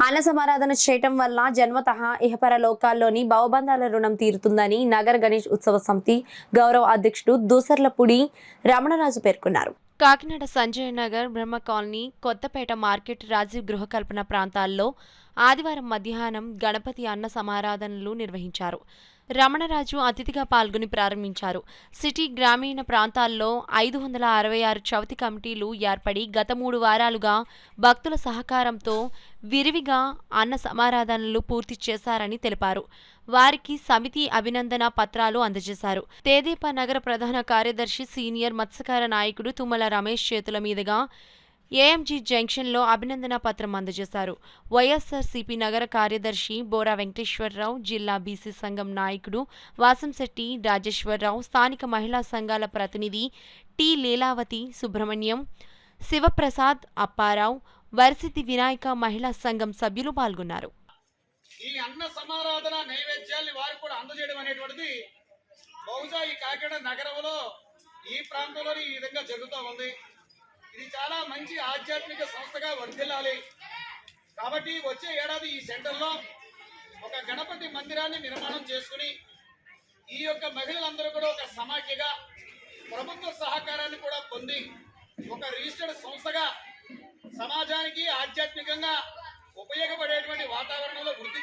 అన్న సమారాధన చేయటం వల్ల జన్మతః ఇహపర లోకాల్లోని భవబంధాల రుణం తీరుతుందని నగర గణేష్ ఉత్సవ సమితి గౌరవ అధ్యక్షుడు దూసర్లపూడి రమణరాజు పేర్కొన్నారు. కాకినాడ సంజయ్ నగర్, బ్రహ్మ కాలనీ, కొత్తపేట మార్కెట్, రాజీవ్ గృహకల్పన ప్రాంతాల్లో ఆదివారం మధ్యాహ్నం గణపతి అన్న సమారాధనలు నిర్వహించారు. రమణరాజు అతిథిగా పాల్గొని ప్రారంభించారు. సిటీ, గ్రామీణ ప్రాంతాల్లో 566 చవితి కమిటీలు ఏర్పడి గత 3 వారాలుగా భక్తుల సహకారంతో విరివిగా అన్న సమారాధనలు పూర్తి చేశారని తెలిపారు. వారికి సమితి అభినందన పత్రాలు అందజేశారు. తేదేపా నగర ప్రధాన కార్యదర్శి, సీనియర్ మత్స్యకార నాయకుడు తుమ్మల రమేష్ చేతుల మీదుగా ఏఎంజీ జంక్షన్లో అభినందన పత్రం అందజేశారు. వైఎస్ఆర్సీపీ నగర కార్యదర్శి బోరా వెంకటేశ్వరరావు, జిల్లా బీసీ సంఘం నాయకుడు వాసంశెట్టి రాజేశ్వరరావు, స్థానిక మహిళా సంఘాల ప్రతినిధి టి లీలావతి సుబ్రహ్మణ్యం, శివప్రసాద్, అప్పారావు, వరసిద్ధి వినాయక మహిళా సంఘం సభ్యులు పాల్గొన్నారు. ఈ అన్న సమారాధన నైవేద్యాన్ని వారికి కూడా అందజేయడం అనేటువంటిది బహుశా ఈ కాకినాడ నగరంలో ఈ ప్రాంతంలో ఈ విధంగా జరుగుతూ ఉంది. ఇది చాలా మంచి ఆధ్యాత్మిక సంస్థగా వర్ధిల్లాలి. కాబట్టి వచ్చే ఏడాది ఈ సెంటర్లో ఒక గణపతి మందిరాన్ని నిర్మాణం చేసుకుని ఈ యొక్క మహిళలందరూ కూడా ఒక సమాఖ్యగా ప్రభుత్వ సహకారాన్ని కూడా పొంది ఒక రిజిస్టర్డ్ సంస్థగా సమాజానికి ఆధ్యాత్మికంగా ఉపయోగపడేటువంటి వాతావరణంలో వృద్ధి